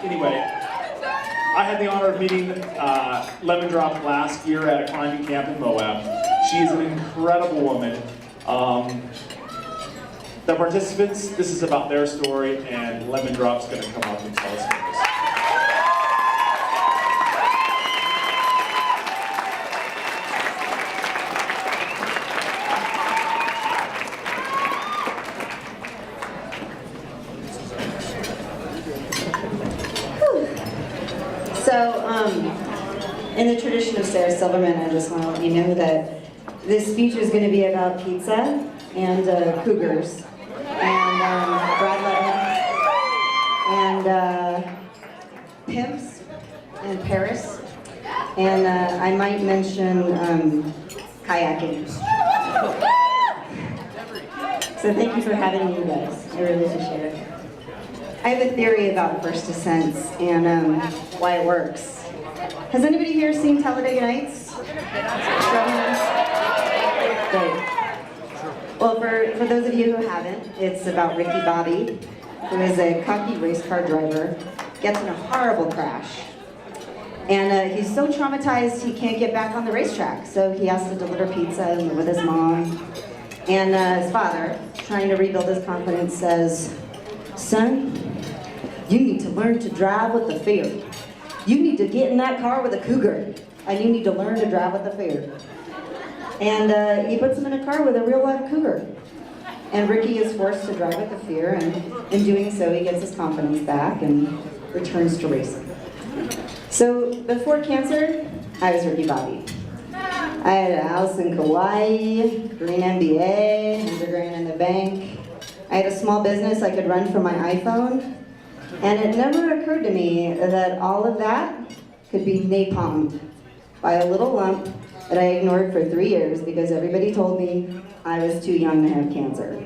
Anyway, I had the honor of meeting Lemon Drop last year at a climbing camp in Moab. She's an incredible woman. The participants, this is about their story, and Lemon Drop's going to come up and tell us about this. In the tradition of Sarah Silverman, I just want to let you know that this speech is going to be about pizza and cougars and Brad Letterman and pimps and Paris, and I might mention kayaking. So thank you for having me, you guys. I really appreciate it. I have a theory about First Descents and why it works. Has anybody here seen Talladega Nights? Great. Well, for those of you who haven't, it's about Ricky Bobby, who is a cocky race car driver, gets in a horrible crash. And he's so traumatized he can't get back on the racetrack, so he has to deliver pizza and live with his mom. And his father, trying to rebuild his confidence, says, "Son, you need to learn to drive with the fear. You need to get in that car with a cougar, and you need to learn to drive with the fear." And he puts him in a car with a real live cougar. And Ricky is forced to drive with the fear, and in doing so, he gets his confidence back and returns to racing. So before cancer, I was Ricky Bobby. I had a house in Kauai, green MBA, $100,000 in the bank. I had a small business I could run from my iPhone. And it never occurred to me that all of that could be napalmed by a little lump that I ignored for 3 years because everybody told me I was too young to have cancer.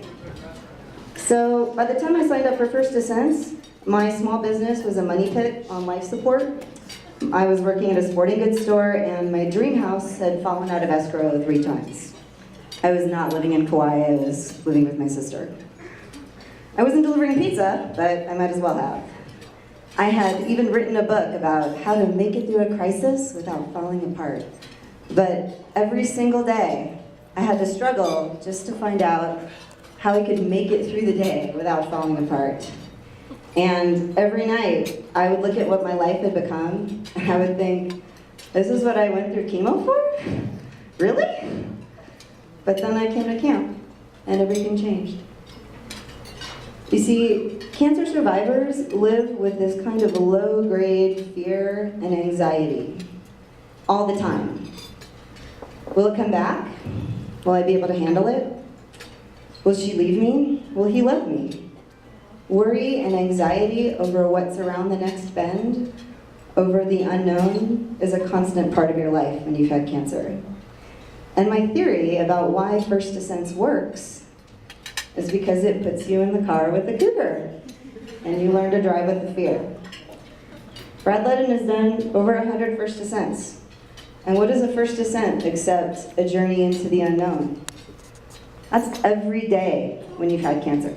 So by the time I signed up for First Descents, my small business was a money pit on life support. I was working at a sporting goods store, and my dream house had fallen out of escrow 3 times. I was not living in Kauai, I was living with my sister. I wasn't delivering pizza, but I might as well have. I had even written a book about how to make it through a crisis without falling apart. But every single day, I had to struggle just to find out how I could make it through the day without falling apart. And every night, I would look at what my life had become, and I would think, this is what I went through chemo for? Really? But then I came to camp, and everything changed. You see, cancer survivors live with this kind of low-grade fear and anxiety all the time. Will it come back? Will I be able to handle it? Will she leave me? Will he love me? Worry and anxiety over what's around the next bend, over the unknown, is a constant part of your life when you've had cancer. And my theory about why First Descents works is because it puts you in the car with the cougar, and you learn to drive with the fear. Brad Letterman has done over 100 First Descents. And what is a first descent except a journey into the unknown? That's every day when you've had cancer.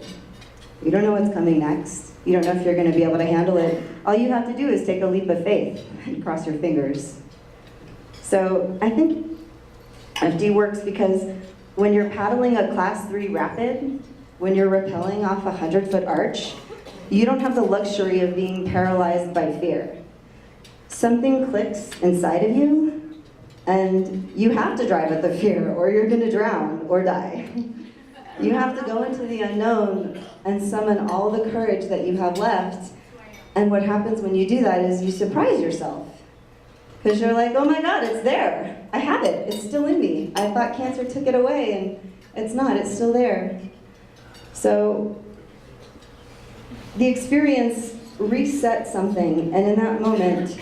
You don't know what's coming next. You don't know if you're going to be able to handle it. All you have to do is take a leap of faith and cross your fingers. So I think FD works because when you're paddling a class 3 rapid, when you're rappelling off a 100-foot arch, you don't have the luxury of being paralyzed by fear. Something clicks inside of you, and you have to drive with the fear, or you're going to drown or die. You have to go into the unknown and summon all the courage that you have left. And what happens when you do that is you surprise yourself. Because you're like, oh my God, it's there. I have it. It's still in me. I thought cancer took it away, and it's not. It's still there. So the experience resets something, and in that moment,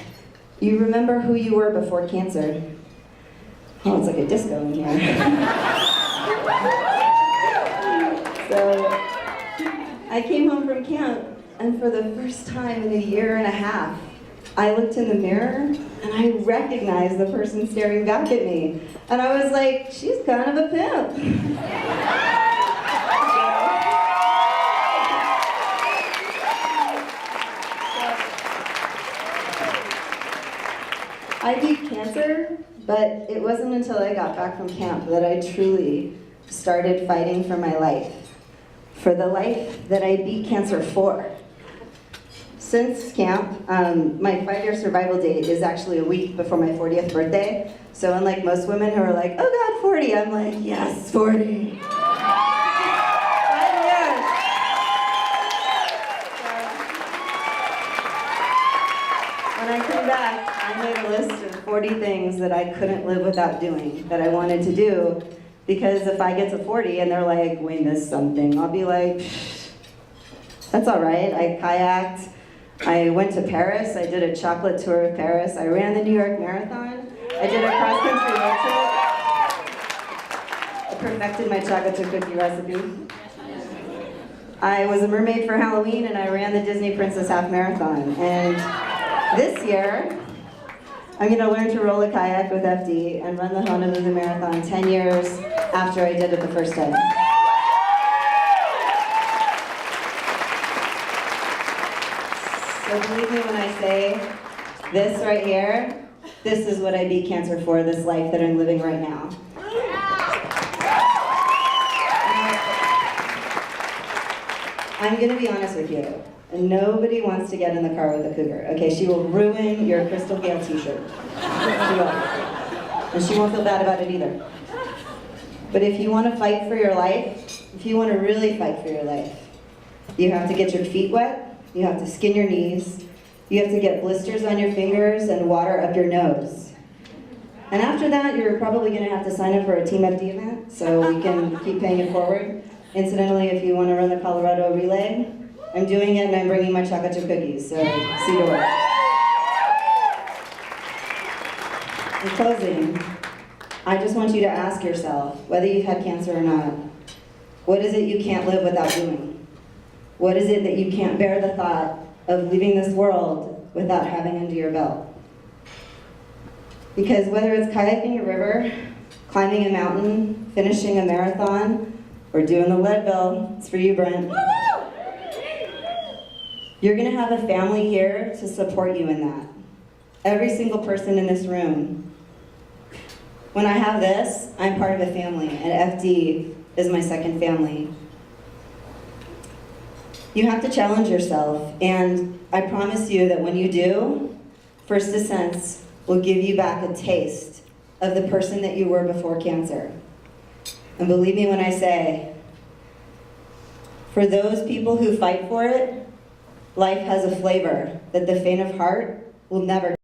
you remember who you were before cancer. Oh, it's like a disco in here. So I came home from camp, and for the first time in a year and a half, I looked in the mirror, and I recognized the person staring back at me. And I was like, she's kind of a pimp. I beat cancer, but it wasn't until I got back from camp that I truly started fighting for my life. For the life that I beat cancer for. Since camp, my 5-year survival date is actually a week before my 40th birthday. So unlike most women who are like, oh God, 40, I'm like, yes, 40. 5 years. When I came back, I made a list of 40 things that I couldn't live without doing, that I wanted to do, because if I get to 40 and they're like, we missed something, I'll be like, that's all right. I kayaked, I went to Paris, I did a chocolate tour of Paris, I ran the New York Marathon, I did a cross-country road trip, I perfected my chocolate chip cookie recipe. I was a mermaid for Halloween and I ran the Disney Princess Half Marathon. And this year, I'm gonna learn to roll a kayak with FD and run the Honolulu Marathon 10 years after I did it the first time. So believe me when I say this right here, this is what I beat cancer for, this life that I'm living right now. I'm gonna be honest with you. Nobody wants to get in the car with a cougar, okay? She will ruin your Crystal Gale t-shirt. She will. And she won't feel bad about it either. But if you want to fight for your life, if you want to really fight for your life, you have to get your feet wet, you have to skin your knees, you have to get blisters on your fingers and water up your nose. And after that, you're probably going to have to sign up for a Team FD event so we can keep paying it forward. Incidentally, if you want to run the Colorado Relay, I'm doing it and I'm bringing my chocolate chip cookies, so see you to work. In closing, I just want you to ask yourself, whether you've had cancer or not, what is it you can't live without doing? What is it that you can't bear the thought of leaving this world without having under your belt? Because whether it's kayaking a river, climbing a mountain, finishing a marathon, or doing the Leadville, it's for you, Brent. You're gonna have a family here to support you in that. Every single person in this room. When I have this, I'm part of a family, and FD is my second family. You have to challenge yourself, and I promise you that when you do, First Descents will give you back a taste of the person that you were before cancer. And believe me when I say, for those people who fight for it, life has a flavor that the faint of heart will never